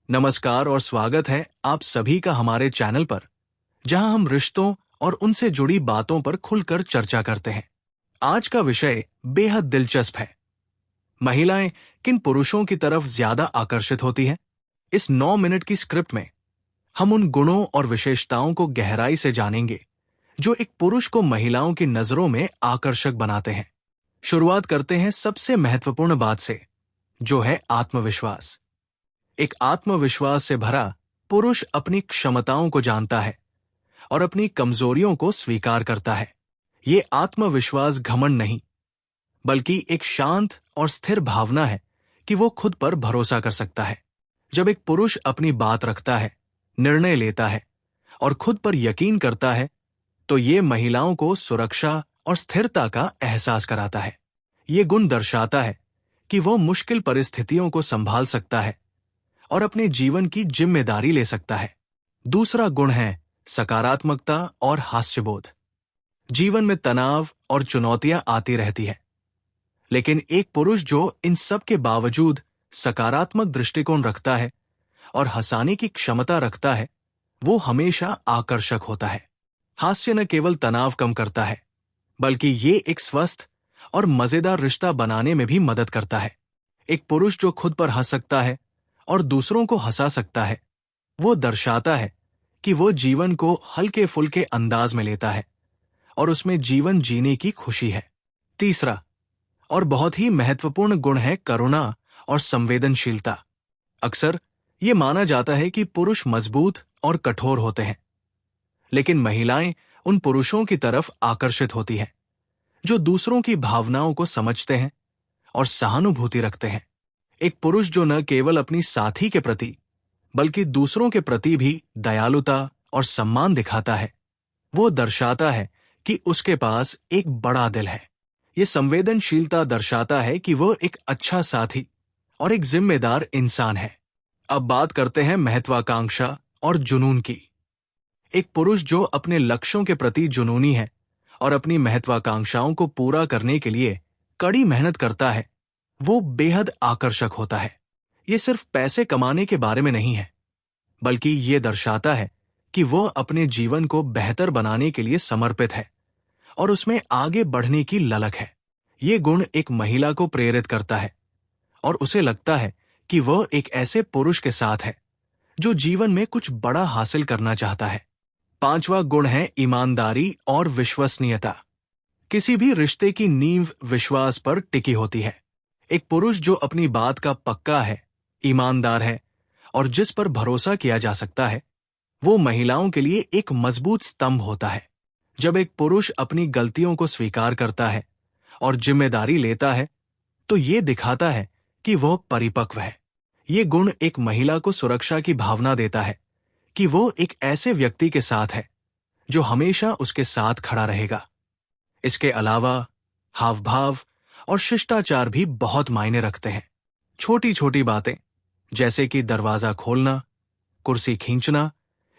नमस्कार और स्वागत है आप सभी का हमारे चैनल पर, जहां हम रिश्तों और उनसे जुड़ी बातों पर खुलकर चर्चा करते हैं। आज का विषय बेहद दिलचस्प है। महिलाएं किन पुरुषों की तरफ ज्यादा आकर्षित होती हैं? इस 9 मिनट की स्क्रिप्ट में हम उन गुणों और विशेषताओं को गहराई से जानेंगे जो एक पुरुष को महिलाओं की नजरों में आकर्षक बनाते हैं। शुरुआत करते हैं सबसे महत्वपूर्ण बात से, जो है आत्मविश्वास। एक आत्मविश्वास से भरा पुरुष अपनी क्षमताओं को जानता है और अपनी कमजोरियों को स्वीकार करता है। ये आत्मविश्वास घमंड नहीं, बल्कि एक शांत और स्थिर भावना है कि वो खुद पर भरोसा कर सकता है। जब एक पुरुष अपनी बात रखता है, निर्णय लेता है और खुद पर यकीन करता है, तो ये महिलाओं को सुरक्षा और स्थिरता का एहसास कराता है। ये गुण दर्शाता है कि वो मुश्किल परिस्थितियों को संभाल सकता है और अपने जीवन की जिम्मेदारी ले सकता है। दूसरा गुण है सकारात्मकता और हास्यबोध। जीवन में तनाव और चुनौतियां आती रहती है, लेकिन एक पुरुष जो इन सब के बावजूद सकारात्मक दृष्टिकोण रखता है और हंसाने की क्षमता रखता है, वो हमेशा आकर्षक होता है। हास्य न केवल तनाव कम करता है, बल्कि ये एक स्वस्थ और मजेदार रिश्ता बनाने में भी मदद करता है। एक पुरुष जो खुद पर हंस सकता है और दूसरों को हंसा सकता है, वो दर्शाता है कि वो जीवन को हल्के फुल्के अंदाज में लेता है और उसमें जीवन जीने की खुशी है। तीसरा और बहुत ही महत्वपूर्ण गुण है करुणा और संवेदनशीलता। अक्सर ये माना जाता है कि पुरुष मजबूत और कठोर होते हैं, लेकिन महिलाएं उन पुरुषों की तरफ आकर्षित होती हैं जो दूसरों की भावनाओं को समझते हैं और सहानुभूति रखते हैं। एक पुरुष जो न केवल अपनी साथी के प्रति बल्कि दूसरों के प्रति भी दयालुता और सम्मान दिखाता है, वो दर्शाता है कि उसके पास एक बड़ा दिल है। ये संवेदनशीलता दर्शाता है कि वो एक अच्छा साथी और एक जिम्मेदार इंसान है। अब बात करते हैं महत्वाकांक्षा और जुनून की। एक पुरुष जो अपने लक्ष्यों के प्रति जुनूनी है और अपनी महत्वाकांक्षाओं को पूरा करने के लिए कड़ी मेहनत करता है, वो बेहद आकर्षक होता है। ये सिर्फ पैसे कमाने के बारे में नहीं है, बल्कि ये दर्शाता है कि वो अपने जीवन को बेहतर बनाने के लिए समर्पित है और उसमें आगे बढ़ने की ललक है। ये गुण एक महिला को प्रेरित करता है और उसे लगता है कि वह एक ऐसे पुरुष के साथ है जो जीवन में कुछ बड़ा हासिल करना चाहता है। पांचवा गुण है ईमानदारी और विश्वसनीयता। किसी भी रिश्ते की नींव विश्वास पर टिकी होती है। एक पुरुष जो अपनी बात का पक्का है, ईमानदार है और जिस पर भरोसा किया जा सकता है, वो महिलाओं के लिए एक मजबूत स्तंभ होता है। जब एक पुरुष अपनी गलतियों को स्वीकार करता है और जिम्मेदारी लेता है, तो ये दिखाता है कि वह परिपक्व है। ये गुण एक महिला को सुरक्षा की भावना देता है कि वो एक ऐसे व्यक्ति के साथ है जो हमेशा उसके साथ खड़ा रहेगा। इसके अलावा हाव भाव और शिष्टाचार भी बहुत मायने रखते हैं। छोटी छोटी बातें जैसे कि दरवाजा खोलना, कुर्सी खींचना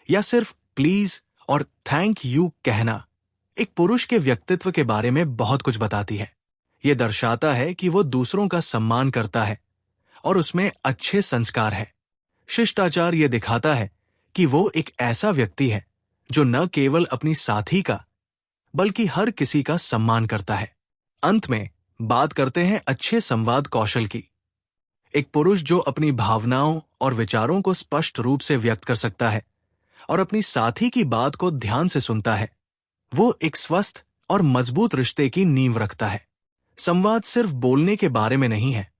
या सिर्फ प्लीज और थैंक यू कहना एक पुरुष के व्यक्तित्व के बारे में बहुत कुछ बताती है। यह दर्शाता है कि वो दूसरों का सम्मान करता है और उसमें अच्छे संस्कार है। शिष्टाचार ये दिखाता है कि वो एक ऐसा व्यक्ति है जो न केवल अपनी साथी का बल्कि हर किसी का सम्मान करता है। अंत में बात करते हैं अच्छे संवाद कौशल की। एक पुरुष जो अपनी भावनाओं और विचारों को स्पष्ट रूप से व्यक्त कर सकता है और अपनी साथी की बात को ध्यान से सुनता है, वो एक स्वस्थ और मजबूत रिश्ते की नींव रखता है। संवाद सिर्फ बोलने के बारे में नहीं है,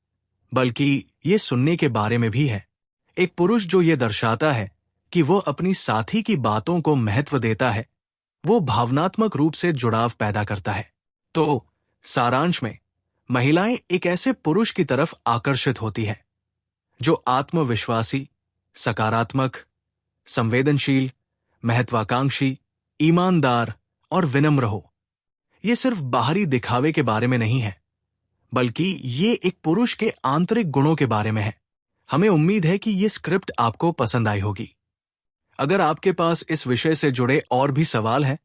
बल्कि ये सुनने के बारे में भी है। एक पुरुष जो ये दर्शाता है कि वो अपनी साथी की बातों को महत्व देता है, वो भावनात्मक रूप से जुड़ाव पैदा करता है। तो सारांश में, महिलाएं एक ऐसे पुरुष की तरफ आकर्षित होती हैं जो आत्मविश्वासी, सकारात्मक, संवेदनशील, महत्वाकांक्षी, ईमानदार और विनम्र हो। ये सिर्फ बाहरी दिखावे के बारे में नहीं है, बल्कि ये एक पुरुष के आंतरिक गुणों के बारे में है। हमें उम्मीद है कि ये स्क्रिप्ट आपको पसंद आई होगी। अगर आपके पास इस विषय से जुड़े और भी सवाल हैं,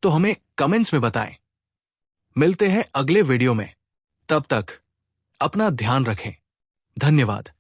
तो हमें कमेंट्स में बताएं। मिलते हैं अगले वीडियो में। तब तक अपना ध्यान रखें। धन्यवाद।